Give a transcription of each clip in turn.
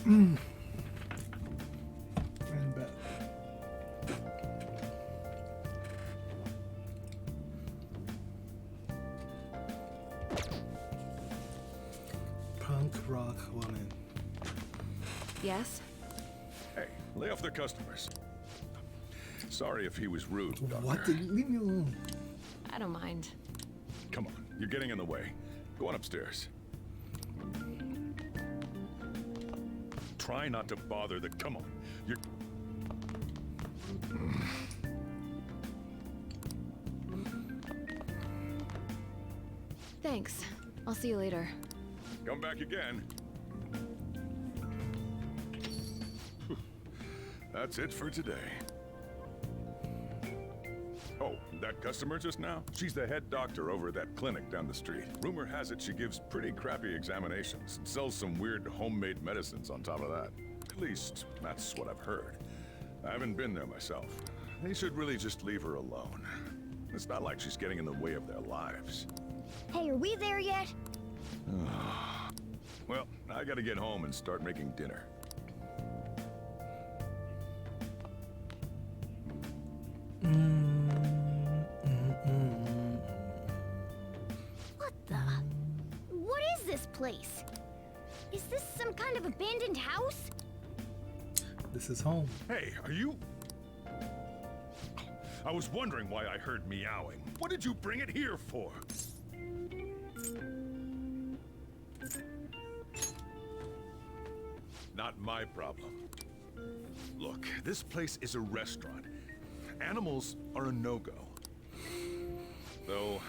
And bet. Punk rock woman. Yes? Hey, lay off the customers. Sorry if he was rude, Doctor. What? Leave me alone. I don't mind. Come on, you're getting in the way. Go on upstairs. Try not to bother the... Come on. You're... Thanks. I'll see you later. Come back again. That's it for today. Oh, that customer just now? She's the head doctor over at that clinic down the street. Rumor has it she gives pretty crappy examinations and sells some weird homemade medicines on top of that. At least, that's what I've heard. I haven't been there myself. They should really just leave her alone. It's not like she's getting in the way of their lives. Hey, are we there yet? Well, I gotta get home and start making dinner. What the? What is this place? Is this some kind of abandoned house? This is home. Hey, are you... I was wondering why I heard meowing. What did you bring it here for? Not my problem. Look, this place is a restaurant. Animals are a no-go. Though,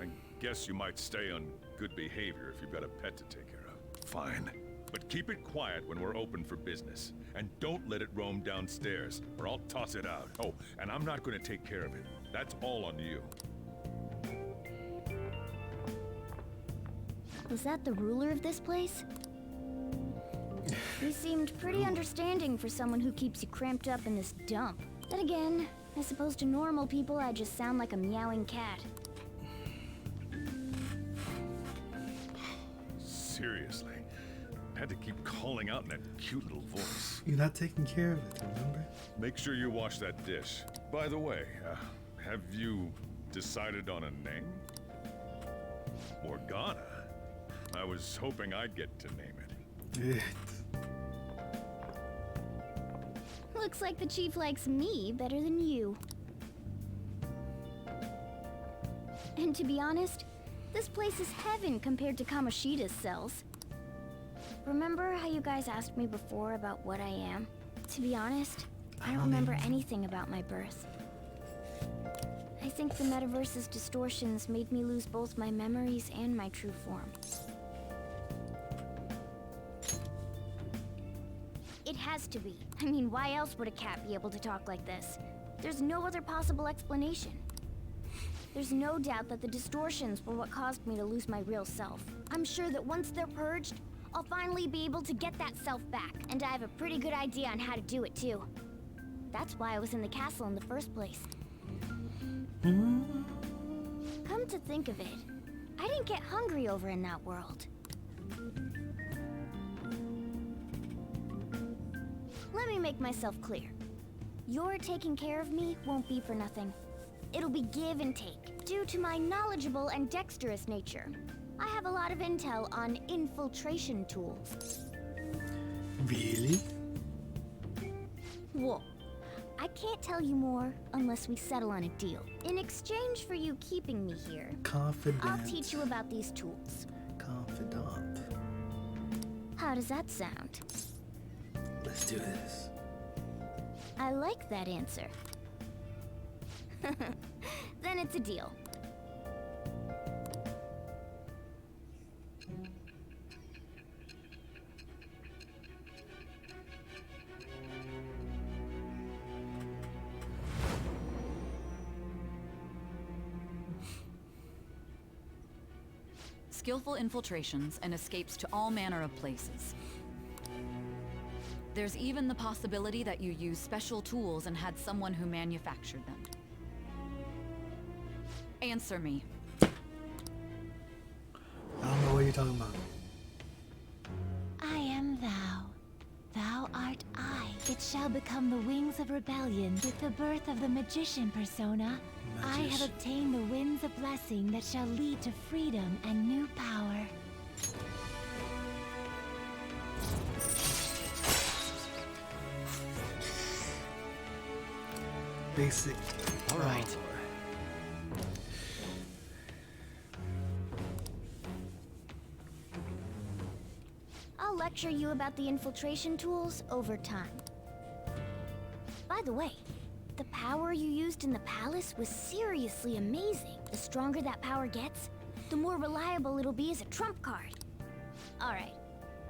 I guess you might stay on good behavior if you've got a pet to take care of. Fine. But keep it quiet when we're open for business. And don't let it roam downstairs, or I'll toss it out. Oh, and I'm not going to take care of it. That's all on you. Was that the ruler of this place? He seemed pretty understanding for someone who keeps you cramped up in this dump. Then again, I suppose to normal people I just sound like a meowing cat. Seriously. I had to keep calling out in that cute little voice. You're not taking care of it, remember? Make sure you wash that dish. By the way, have you decided on a name? Morgana? I was hoping I'd get to name it. Looks like the chief likes me better than you. And to be honest, this place is heaven compared to Kamoshida's cells. Remember how you guys asked me before about what I am? To be honest, I don't remember anything about my birth. I think the metaverse's distortions made me lose both my memories and my true form. It has to be. I mean, why else would a cat be able to talk like this? There's no other possible explanation. There's no doubt that the distortions were what caused me to lose my real self. I'm sure that once they're purged, I'll finally be able to get that self back, and I have a pretty good idea on how to do it too. That's why I was in the castle in the first place. Come to think of it, I didn't get hungry over in that world. Let me make myself clear. Your taking care of me won't be for nothing. It'll be give and take. Due to my knowledgeable and dexterous nature, I have a lot of intel on infiltration tools. Really? Whoa. I can't tell you more unless we settle on a deal. In exchange for you keeping me here, Confident. I'll teach you about these tools. Confidant. How does that sound? Let's do this. I like that answer. Then it's a deal. Skillful infiltrations and escapes to all manner of places. There's even the possibility that you used special tools and had someone who manufactured them. Answer me. I don't know what you're talking about. I am thou. It shall become the wings of rebellion with the birth of the magician persona. I have Magician. obtained the winds of blessing that shall lead to freedom and new power. Basic. All right. I'll lecture you about the infiltration tools over time. By the way, the power you used in the palace was seriously amazing. The stronger that power gets, the more reliable it'll be as a trump card. Alright,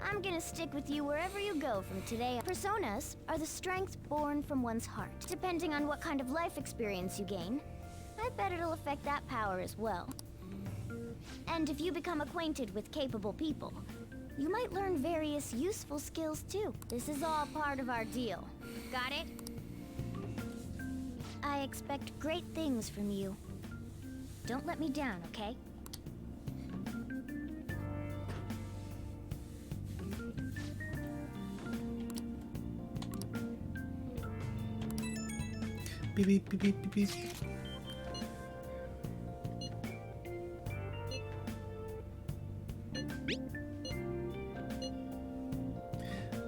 I'm gonna stick with you wherever you go from today. Personas are the strength born from one's heart. Depending on what kind of life experience you gain, I bet it'll affect that power as well. And if you become acquainted with capable people, you might learn various useful skills too. This is all part of our deal. Got it? I expect great things from you. Don't let me down, okay? Beep beep beep beep beep beep.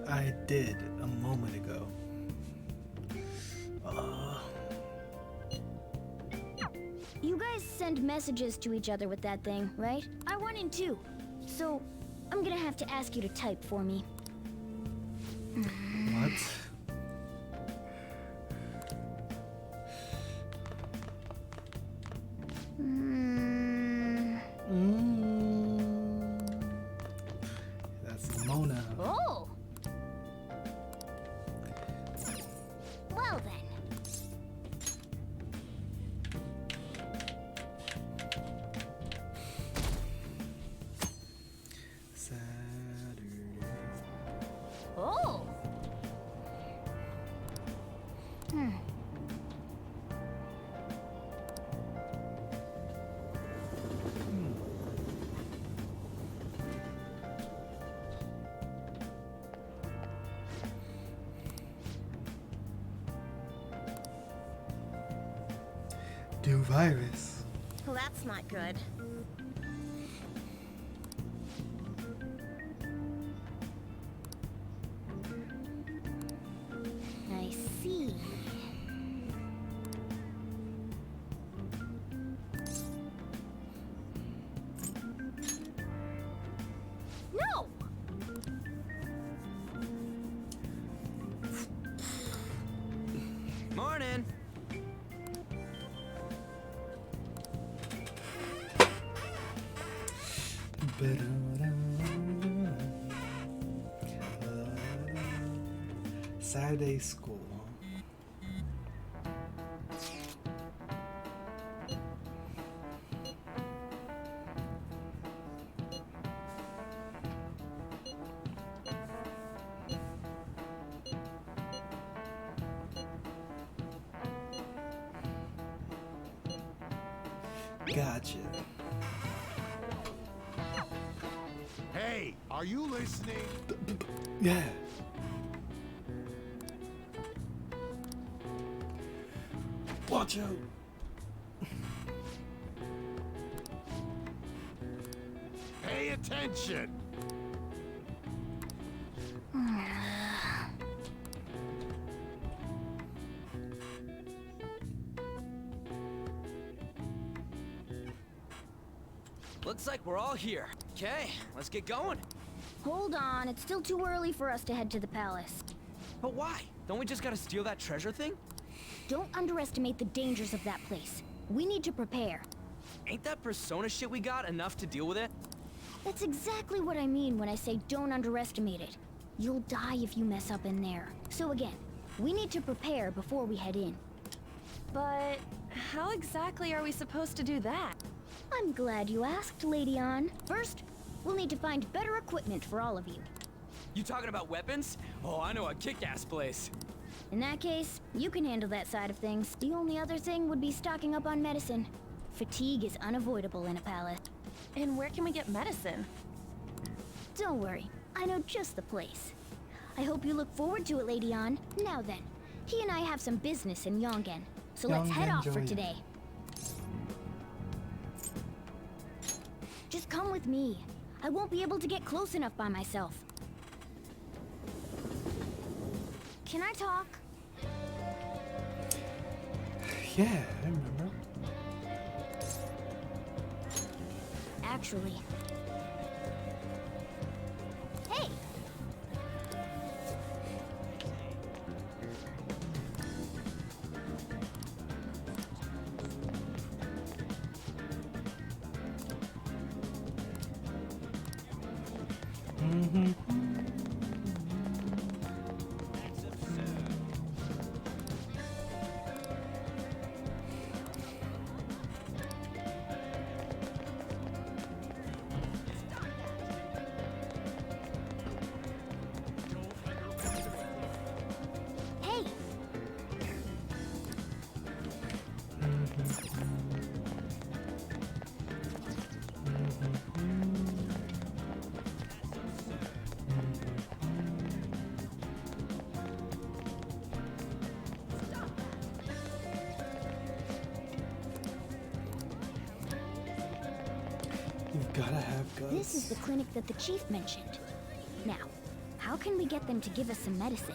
I did a moment ago. You guys send messages to each other with that thing, right? I want in too. So, I'm gonna have to ask you to type for me. What? That's Mona. Oh! Well then. Saturday. Oh! Do virus. Well, that's not good. I see. No! Morning. Saturday school. Gotcha. Hey, are you listening? Yeah. Watch out. Pay attention. Looks like we're all here. Okay, let's get going. Hold on, it's still too early for us to head to the palace. But why? Don't we just gotta steal that treasure thing? Don't underestimate the dangers of that place. We need to prepare. Ain't that persona shit we got enough to deal with it? That's exactly what I mean when I say don't underestimate it. You'll die if you mess up in there. So again, we need to prepare before we head in. But how exactly are we supposed to do that? I'm glad you asked, Lady Ann. First, we'll need to find better equipment for all of you. You talking about weapons? Oh, I know a kick-ass place. In that case, you can handle that side of things. The only other thing would be stocking up on medicine. Fatigue is unavoidable in a palace. And where can we get medicine? Don't worry, I know just the place. I hope you look forward to it, Lady An. Now then, he and I have some business in Yongen, so let's head Yongen off for Joya. today. Just come with me. I won't be able to get close enough by myself. Can I talk? Yeah, I remember. Actually. Hey! Hey! You've gotta have guts. This is the clinic that the chief mentioned. Now, how can we get them to give us some medicine?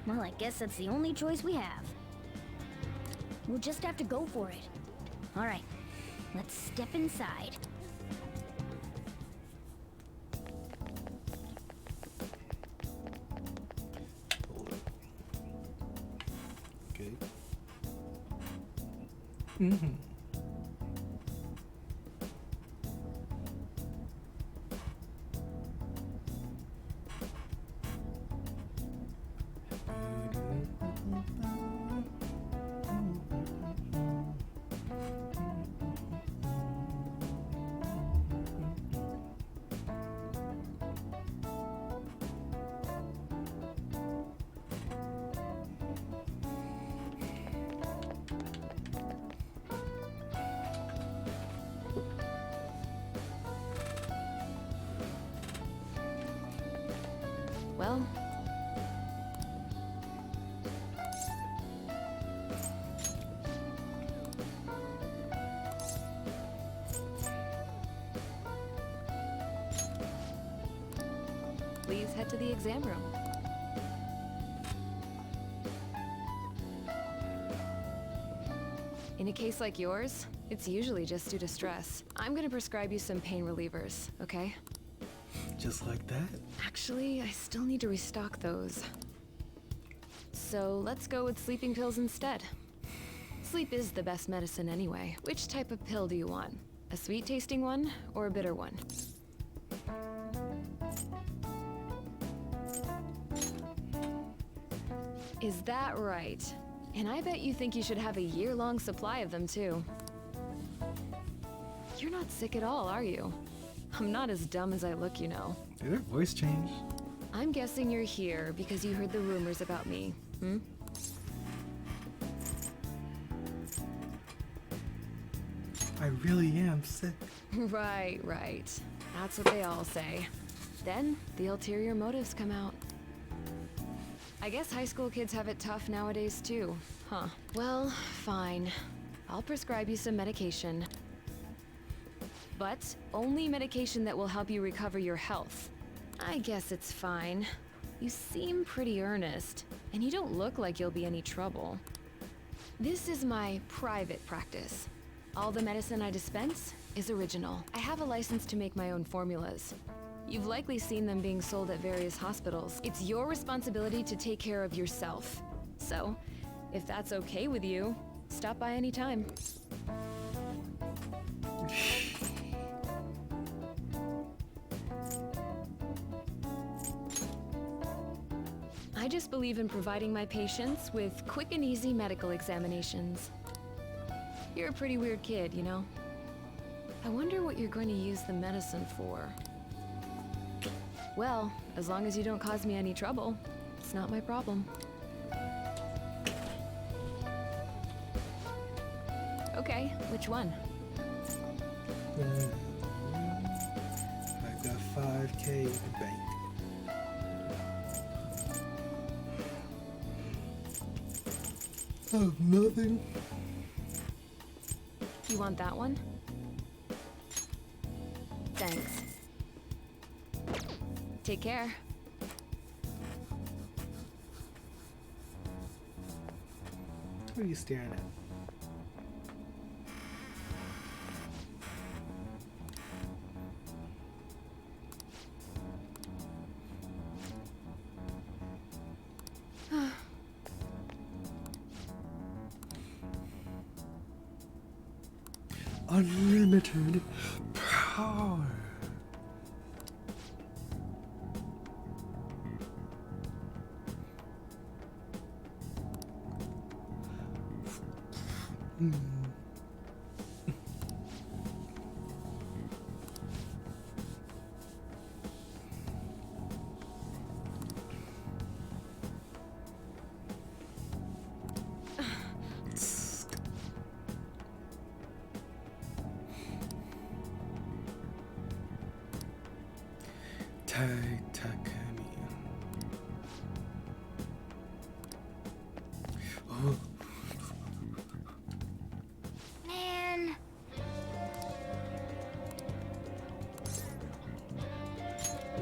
Well, I guess that's the only choice we have. We'll just have to go for it. All right, let's step inside. Okay. Well, please head to the exam room. In a case like yours, it's usually just due to stress. I'm gonna prescribe you some pain relievers, okay? Just like that? Actually, I still need to restock those. So let's go with sleeping pills instead. Sleep is the best medicine anyway. Which type of pill do you want? A sweet-tasting one or a bitter one? Is that right? And I bet you think you should have a year-long supply of them too. You're not sick at all, are you? I'm not as dumb as I look, you know. Did her voice change? I'm guessing you're here because you heard the rumors about me, hmm? I really am sick. Right, right. That's what they all say. Then, the ulterior motives come out. I guess high school kids have it tough nowadays too, huh? Well, fine. I'll prescribe you some medication. But only medication that will help you recover your health. I guess it's fine. You seem pretty earnest, and you don't look like you'll be any trouble. This is my private practice. All the medicine I dispense is original. I have a license to make my own formulas. You've likely seen them being sold at various hospitals. It's your responsibility to take care of yourself. So, if that's okay with you, stop by anytime. I just believe in providing my patients with quick and easy medical examinations. You're a pretty weird kid, you know? I wonder what you're going to use the medicine for. Well, as long as you don't cause me any trouble, it's not my problem. Okay, which one? 5K in the bank. Oh, nothing. You want that one? Thanks. Take care. What are you staring at? Unlimited power. Titanium. Oh. Man.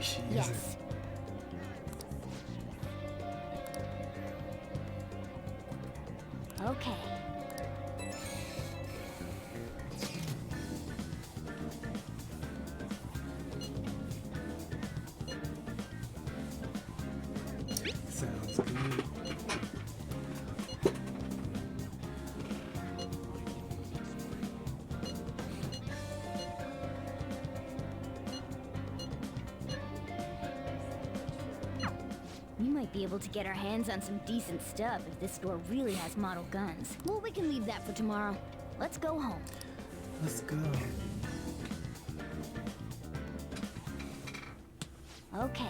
She Yes. is Okay. Sounds good. We might be able to get our hands on some decent stuff if this store really has model guns. Well, we can leave that for tomorrow. Let's go home. Let's go. Okay.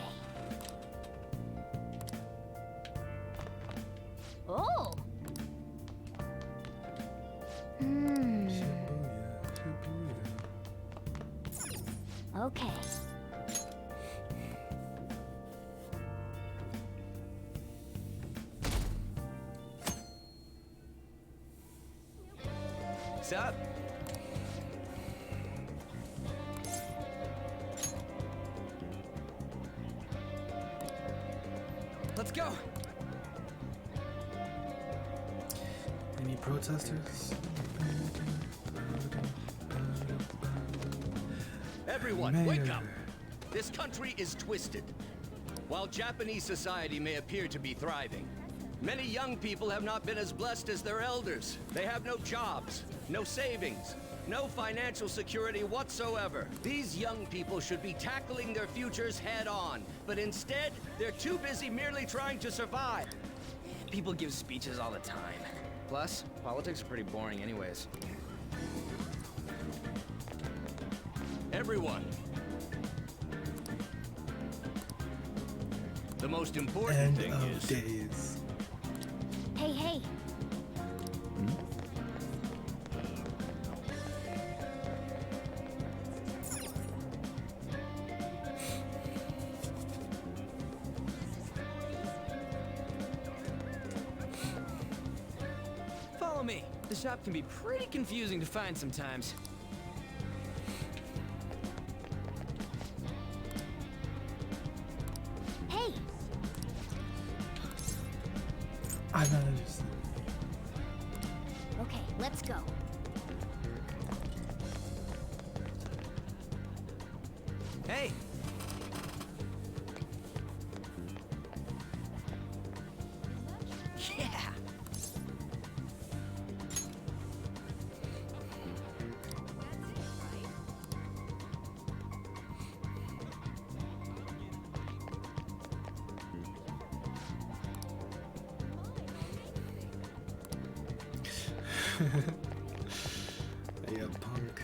Oh! Shibuya, Shibuya. Okay. Sup? Let's go. Any protesters? Everyone, wake Mayor. up! This country is twisted. While Japanese society may appear to be thriving, many young people have not been as blessed as their elders. They have no jobs, no savings, no financial security whatsoever. These young people should be tackling their futures head on, but instead, they're too busy merely trying to survive. People give speeches all the time. Plus, politics are pretty boring anyways. Everyone. The most important End thing of is days. Hey, hey. Follow me. The shop can be pretty confusing to find sometimes. Hey! I gotta just. Okay, let's go. Hey! Yeah! Yeah, punk.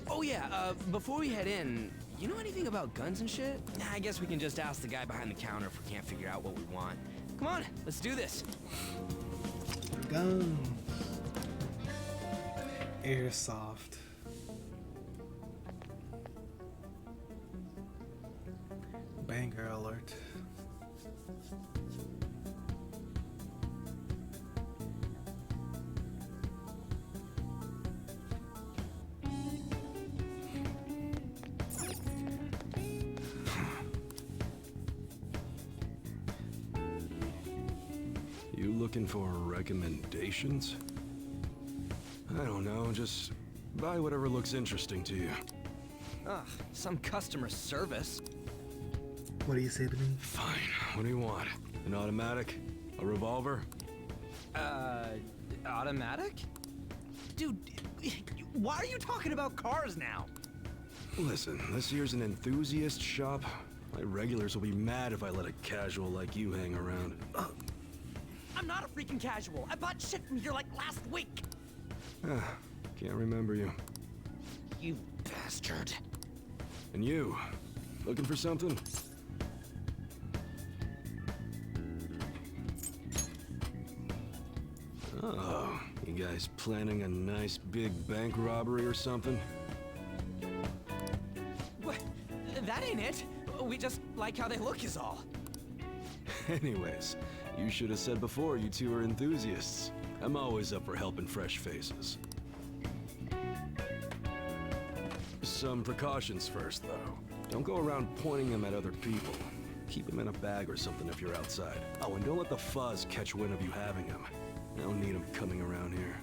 Oh yeah, before we head in, you know anything about guns and shit? Nah, I guess we can just ask the guy behind the counter if we can't figure out what we want. Come on, let's do this. Guns. Airsoft. fangirl alert. You looking for recommendations? I don't know, just buy whatever looks interesting to you. Ugh, some customer service. What do you say to me? Fine, what do you want? An automatic? A revolver? Automatic? Dude, why are you talking about cars now? Listen, this here's an enthusiast shop. My regulars will be mad if I let a casual like you hang around. I'm not a freaking casual. I bought shit from here like last week. Can't remember you. You bastard. And you, looking for something? Oh, you guys planning a nice big bank robbery or something? What? That ain't it. We just like how they look is all. Anyways, you should have said before you two are enthusiasts. I'm always up for helping fresh faces. Some precautions first, though. Don't go around pointing them at other people. Keep them in a bag or something if you're outside. Oh, and don't let the fuzz catch wind of you having them. I don't need them coming around here.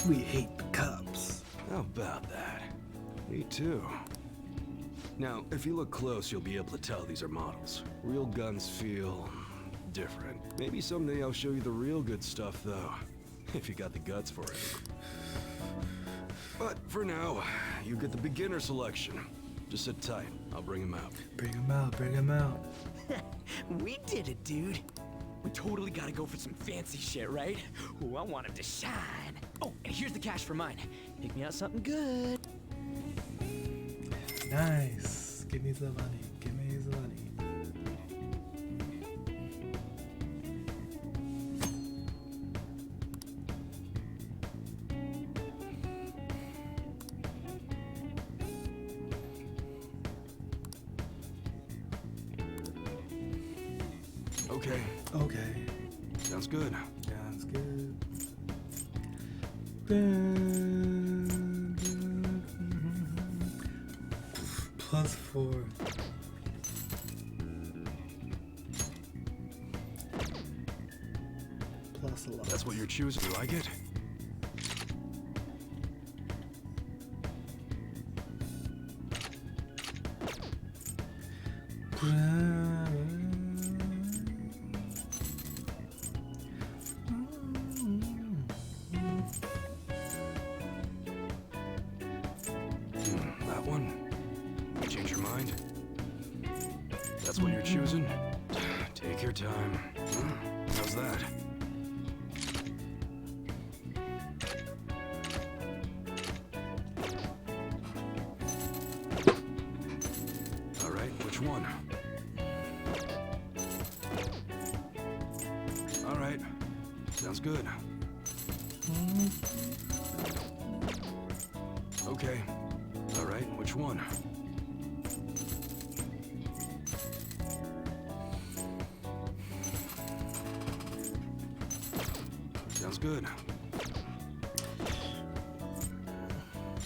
We hate the cops. How about that? Me too. Now, if you look close, you'll be able to tell these are models. Real guns feel different. Maybe someday I'll show you the real good stuff, though. If you got the guts for it. But for now, you get the beginner selection. Just sit tight. I'll bring him out. Bring him out, bring him out. We did it, dude. We totally gotta go for some fancy shit, right? Ooh, I want him to shine. Oh, and here's the cash for mine. Pick me out something good. Nice. Give me the money. Give me the money. Okay. Okay. Sounds good. Sounds good. +4. Plus a lot. That's what you're choosing. You like it? That one? You change your mind? That's what you're choosing? Take your time. How's that? All right, which one? All right, sounds good. Okay. All right, which one? Sounds good.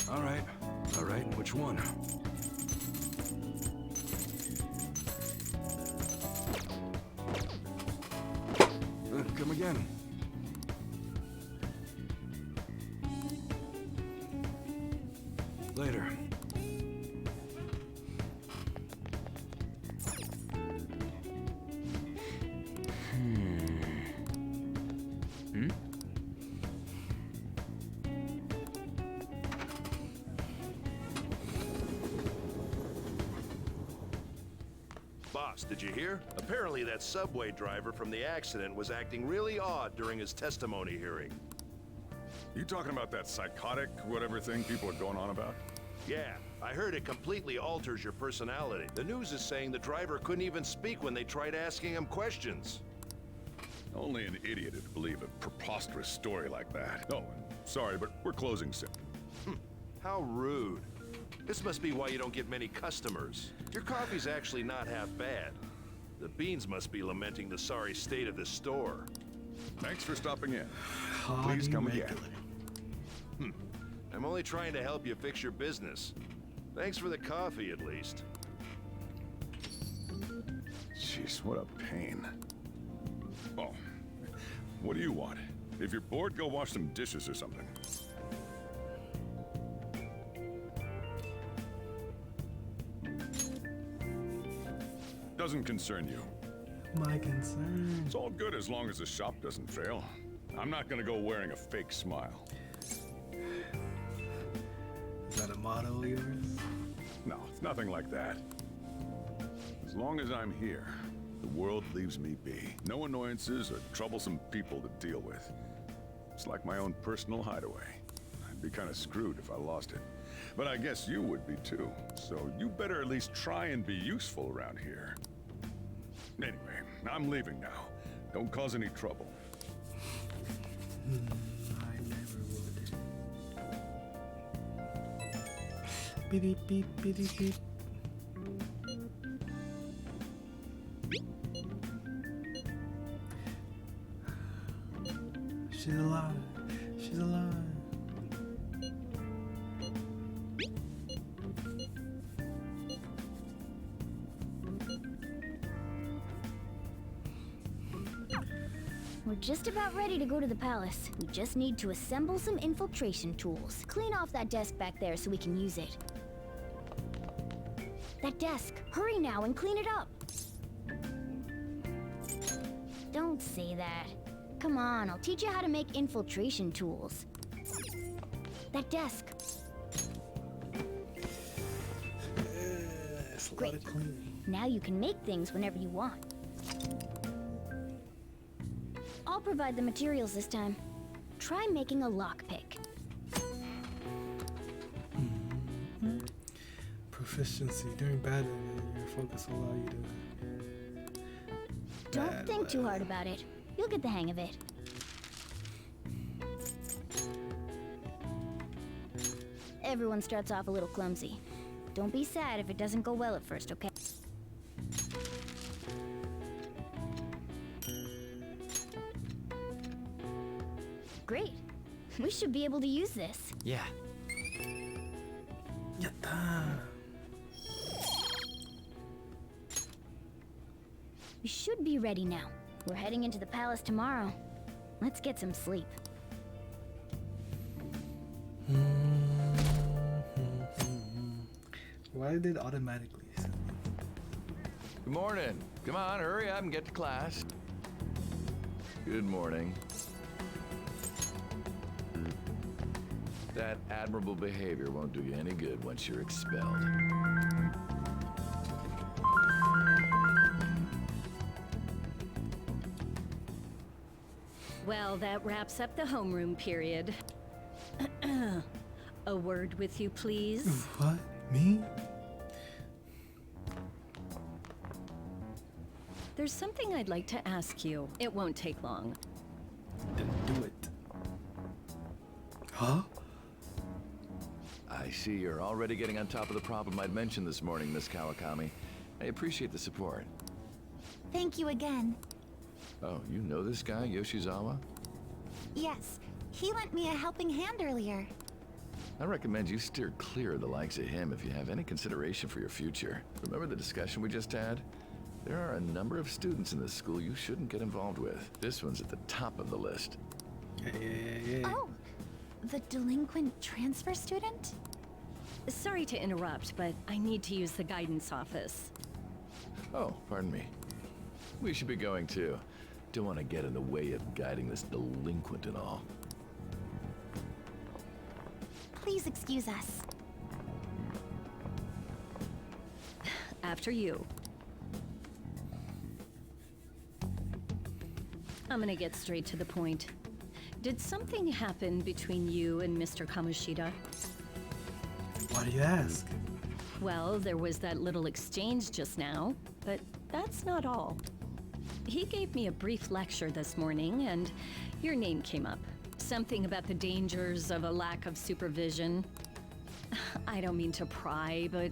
All right, which one? Come again. Later. Boss, did you hear? Apparently that subway driver from the accident was acting really odd during his testimony hearing. You talking about that psychotic whatever thing people are going on about? Yeah, I heard it completely alters your personality. The news is saying the driver couldn't even speak when they tried asking him questions. Only an idiot would believe a preposterous story like that. Oh, sorry, but we're closing soon. How rude. This must be why you don't get many customers. Your coffee's actually not half bad. The beans must be lamenting the sorry state of this store. Thanks for stopping in. Haughty Please come again. regular. I'm only trying to help you fix your business. Thanks for the coffee, at least. Jeez, what a pain. Oh, what do you want? If you're bored, go wash some dishes or something. Doesn't concern you. My concern. It's all good as long as the shop doesn't fail. I'm not gonna go wearing a fake smile. Is that a motto of yours? No, it's nothing like that. As long as I'm here, the world leaves me be. No annoyances or troublesome people to deal with. It's like my own personal hideaway. I'd be kind of screwed if I lost it. But I guess you would be too. So you better at least try and be useful around here. Anyway, I'm leaving now. Don't cause any trouble. I never would. Beep beep beep beep. She's alive. She's alive. We're just about ready to go to the palace. We just need to assemble some infiltration tools. Clean off that desk back there so we can use it. That desk! Hurry now and clean it up! Don't say that. Come on, I'll teach you how to make infiltration tools. That desk. It's a lot Great. of cleaning. Now you can make things whenever you want. I'll provide the materials this time. Try making a lockpick. Proficiency during battle. Your focus will allow you to. Don't think too hard about it. You'll get the hang of it. Everyone starts off a little clumsy. Don't be sad if it doesn't go well at first, okay? Great. We should be able to use this. Yeah. Yatta. We should be ready now. We're heading into the palace tomorrow. Let's get some sleep. Why did it automatically? Good morning. Come on, hurry up and get to class. Good morning. That admirable behavior won't do you any good once you're expelled. Well, that wraps up the homeroom period. A word with you, please. What? Me? There's something I'd like to ask you. It won't take long. Then do it. Huh? I see you're already getting on top of the problem I'd mentioned this morning, Miss Kawakami. I appreciate the support. Thank you again. Oh, you know this guy, Yoshizawa? Yes, he lent me a helping hand earlier. I recommend you steer clear of the likes of him if you have any consideration for your future. Remember the discussion we just had? There are a number of students in this school you shouldn't get involved with. This one's at the top of the list. Yeah. Oh, the delinquent transfer student? Sorry to interrupt, but I need to use the guidance office. Oh, pardon me. We should be going too. Don't want to get in the way of guiding this delinquent and all. Please excuse us. After you. I'm gonna get straight to the point. Did something happen between you and Mr. Kamoshida? Why do you ask? Well, there was that little exchange just now, but that's not all. He gave me a brief lecture this morning, and your name came up. Something about the dangers of a lack of supervision. I don't mean to pry, but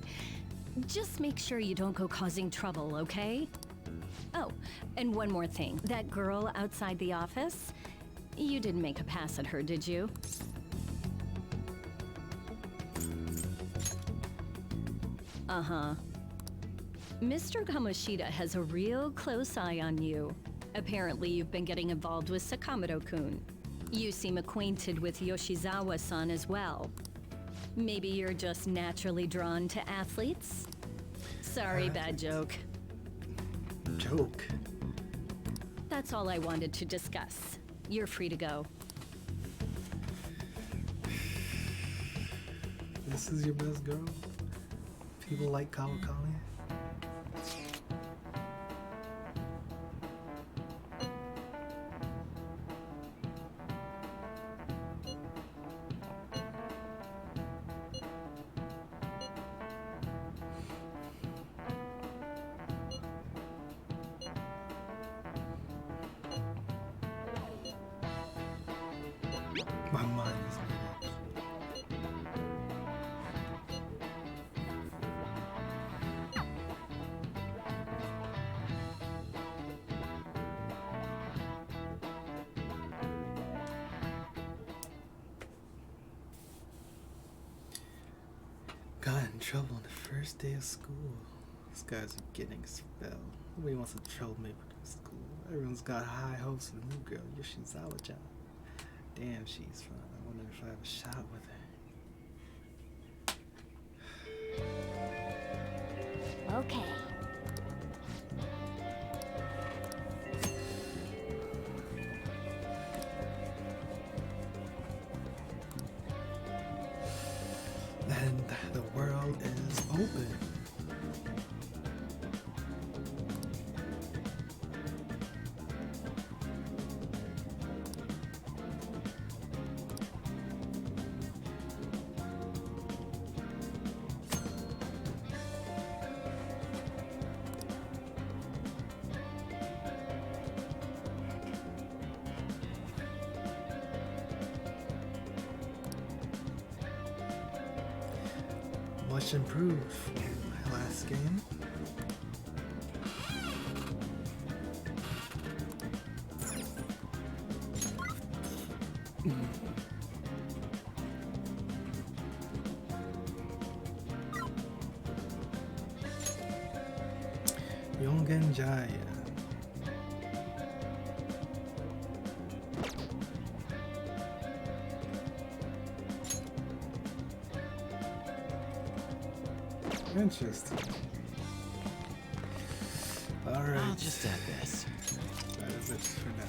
just make sure you don't go causing trouble, okay? Oh, and one more thing. That girl outside the office, you didn't make a pass at her, did you? Uh-huh. Mr. Kamoshida has a real close eye on you. Apparently, you've been getting involved with Sakamoto-kun. You seem acquainted with Yoshizawa-san as well. Maybe you're just naturally drawn to athletes? Sorry, bad joke. Joke? That's all I wanted to discuss. You're free to go. This is your best girl? People like Kawakami? My mind is made up. Got in trouble on the first day of school. These guys are getting expelled. Nobody wants a troublemaker in school. Everyone's got high hopes for the new girl, Yoshizawa-chan. Damn, she's fun. I wonder if I have a shot with her. Okay. And the world is open. Much improved from my last game. Yongen Jaya. Interesting. Alright. I'll just add this. That is it for now.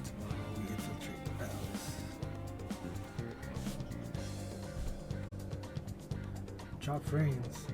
Tomorrow we infiltrate the palace. Drop frames.